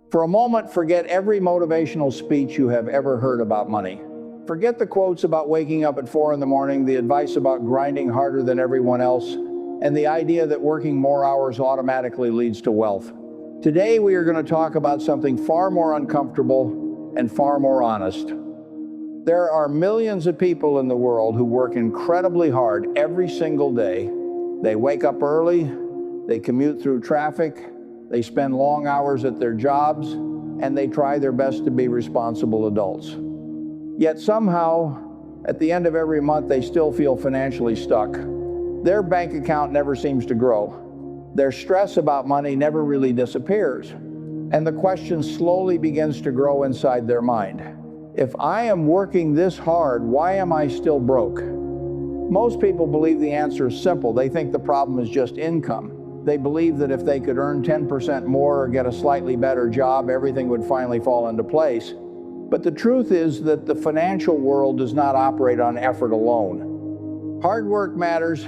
For a moment, forget every motivational speech you have ever heard about money. Forget the quotes about waking up at 4 in the morning, the advice about grinding harder than everyone else, and the idea that working more hours automatically leads to wealth. Today, we are going to talk about something far more uncomfortable and far more honest. There are millions of people in the world who work incredibly hard every single day. They wake up early, they commute through traffic, they spend long hours at their jobs, and they try their best to be responsible adults. Yet somehow, at the end of every month, they still feel financially stuck. Their bank account never seems to grow. Their stress about money never really disappears. And the question slowly begins to grow inside their mind. If I am working this hard, why am I still broke? Most people believe the answer is simple. They think the problem is just income. They believe that if they could earn 10% more or get a slightly better job, everything would finally fall into place. But the truth is that the financial world does not operate on effort alone. Hard work matters,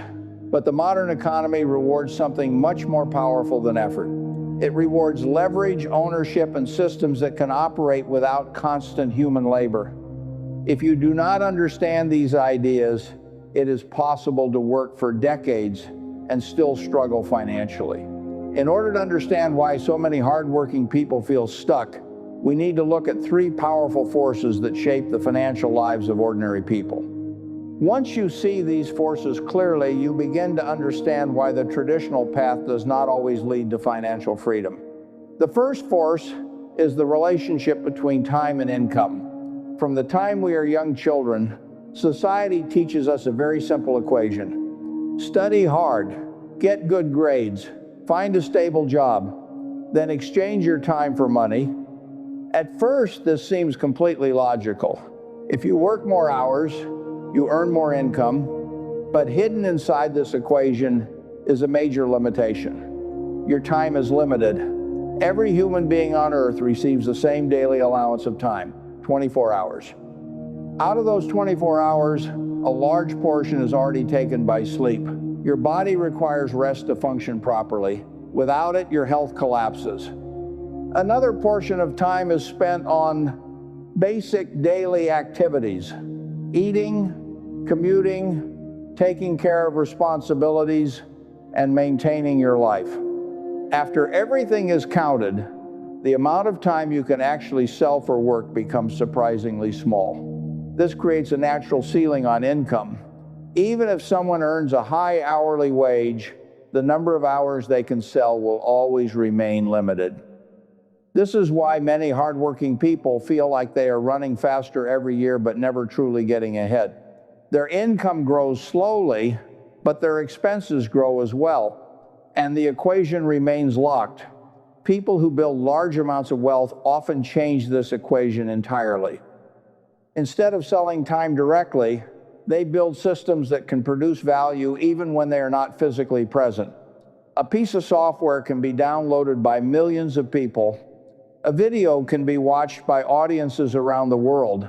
but the modern economy rewards something much more powerful than effort. It rewards leverage, ownership, and systems that can operate without constant human labor. If you do not understand these ideas, it is possible to work for decades and still struggle financially. In order to understand why so many hardworking people feel stuck, we need to look at three powerful forces that shape the financial lives of ordinary people. Once you see these forces clearly, you begin to understand why the traditional path does not always lead to financial freedom. The first force is the relationship between time and income. From the time we are young children, society teaches us a very simple equation. Study hard, get good grades, find a stable job, then exchange your time for money. At first, this seems completely logical. If you work more hours, you earn more income, but hidden inside this equation is a major limitation. Your time is limited. Every human being on earth receives the same daily allowance of time, 24 hours. Out of those 24 hours, a large portion is already taken by sleep. Your body requires rest to function properly. Without it, your health collapses. Another portion of time is spent on basic daily activities: eating, commuting, taking care of responsibilities, and maintaining your life. After everything is counted, the amount of time you can actually sell for work becomes surprisingly small. This creates a natural ceiling on income. Even if someone earns a high hourly wage, the number of hours they can sell will always remain limited. This is why many hardworking people feel like they are running faster every year but never truly getting ahead. Their income grows slowly, but their expenses grow as well, and the equation remains locked. People who build large amounts of wealth often change this equation entirely. Instead of selling time directly, they build systems that can produce value even when they are not physically present. A piece of software can be downloaded by millions of people. A video can be watched by audiences around the world.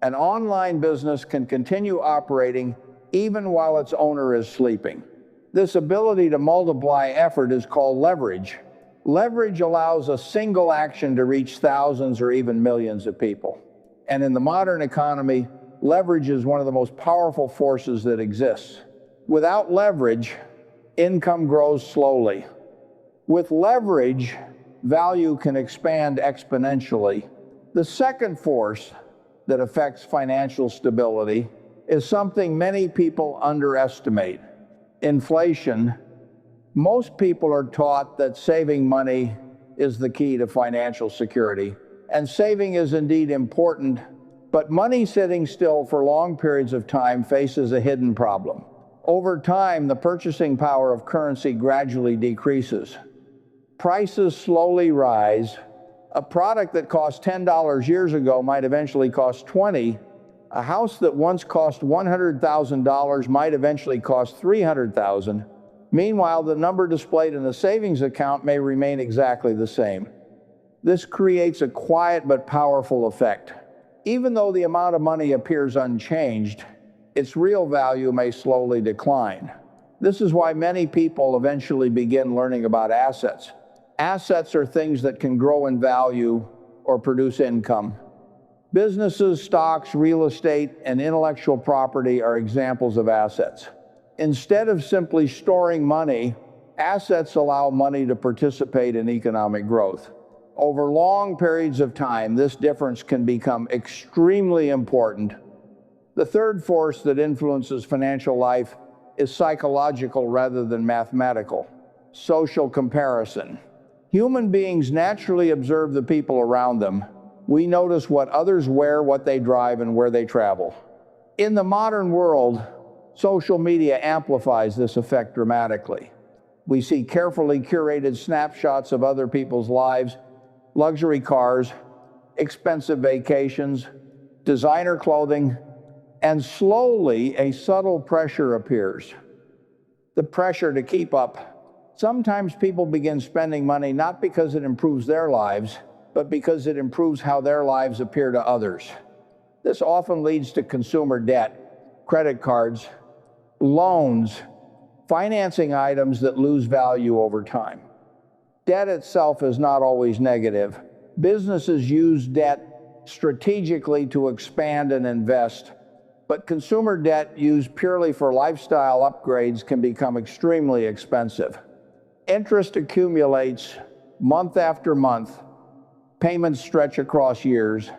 An online business can continue operating even while its owner is sleeping. This ability to multiply effort is called leverage. Leverage allows a single action to reach thousands or even millions of people. And in the modern economy, leverage is one of the most powerful forces that exists. Without leverage, income grows slowly. With leverage, value can expand exponentially. The second force that affects financial stability is something many people underestimate: inflation. Most people are taught that saving money is the key to financial security. And saving is indeed important, but money sitting still for long periods of time faces a hidden problem. Over time, the purchasing power of currency gradually decreases. Prices slowly rise. A product that cost $10 years ago might eventually cost $20. A house that once cost $100,000 might eventually cost $300,000. Meanwhile, the number displayed in the savings account may remain exactly the same. This creates a quiet but powerful effect. Even though the amount of money appears unchanged, its real value may slowly decline. This is why many people eventually begin learning about assets. Assets are things that can grow in value or produce income. Businesses, stocks, real estate, and intellectual property are examples of assets. Instead of simply storing money, assets allow money to participate in economic growth. Over long periods of time, this difference can become extremely important. The third force that influences financial life is psychological rather than mathematical. Social comparison. Human beings naturally observe the people around them. We notice what others wear, what they drive, and where they travel. In the modern world, social media amplifies this effect dramatically. We see carefully curated snapshots of other people's lives, luxury cars, expensive vacations, designer clothing, and slowly a subtle pressure appears. The pressure to keep up. Sometimes people begin spending money not because it improves their lives, but because it improves how their lives appear to others. This often leads to consumer debt, credit cards, loans, financing items that lose value over time. Debt itself is not always negative. Businesses use debt strategically to expand and invest, but consumer debt used purely for lifestyle upgrades can become extremely expensive. Interest accumulates month after month, payments stretch across years,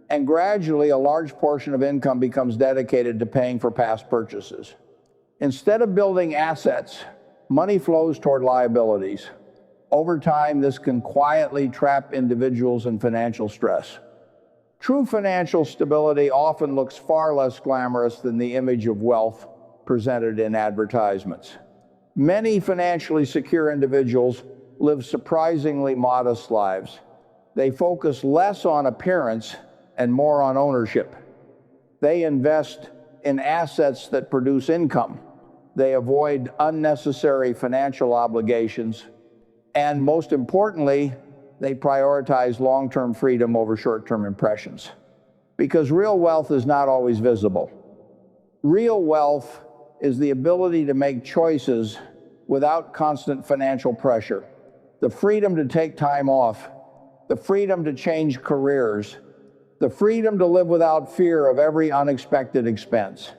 and gradually a large portion of income becomes dedicated to paying for past purchases. Instead of building assets, money flows toward liabilities. Over time, this can quietly trap individuals in financial stress. True financial stability often looks far less glamorous than the image of wealth presented in advertisements. Many financially secure individuals live surprisingly modest lives. They focus less on appearance and more on ownership. They invest in assets that produce income. They avoid unnecessary financial obligations. And most importantly, they prioritize long-term freedom over short-term impressions. Because real wealth is not always visible. Real wealth is the ability to make choices without constant financial pressure. The freedom to take time off, the freedom to change careers, the freedom to live without fear of every unexpected expense.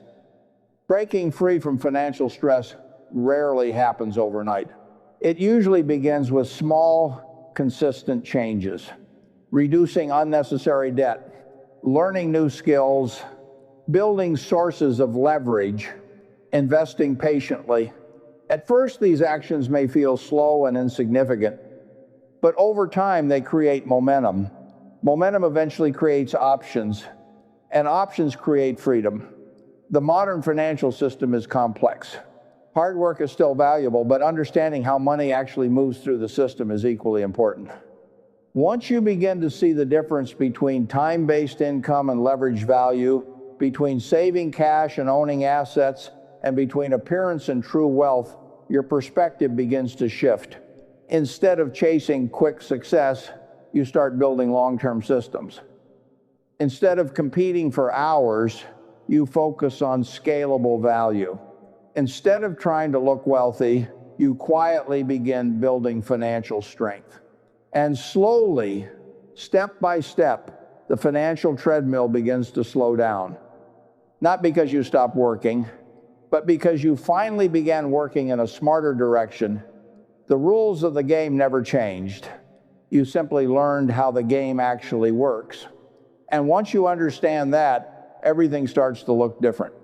Breaking free from financial stress rarely happens overnight. It usually begins with small, consistent changes. Reducing unnecessary debt, learning new skills, building sources of leverage, investing patiently. At first, these actions may feel slow and insignificant, but over time they create momentum. Momentum eventually creates options, and options create freedom. The modern financial system is complex. Hard work is still valuable, but understanding how money actually moves through the system is equally important. Once you begin to see the difference between time-based income and leverage value, between saving cash and owning assets, and between appearance and true wealth, your perspective begins to shift. Instead of chasing quick success, you start building long-term systems. Instead of competing for hours, you focus on scalable value. Instead of trying to look wealthy, you quietly begin building financial strength. And slowly, step by step, the financial treadmill begins to slow down. Not because you stopped working, but because you finally began working in a smarter direction. The rules of the game never changed. You simply learned how the game actually works. And once you understand that, everything starts to look different.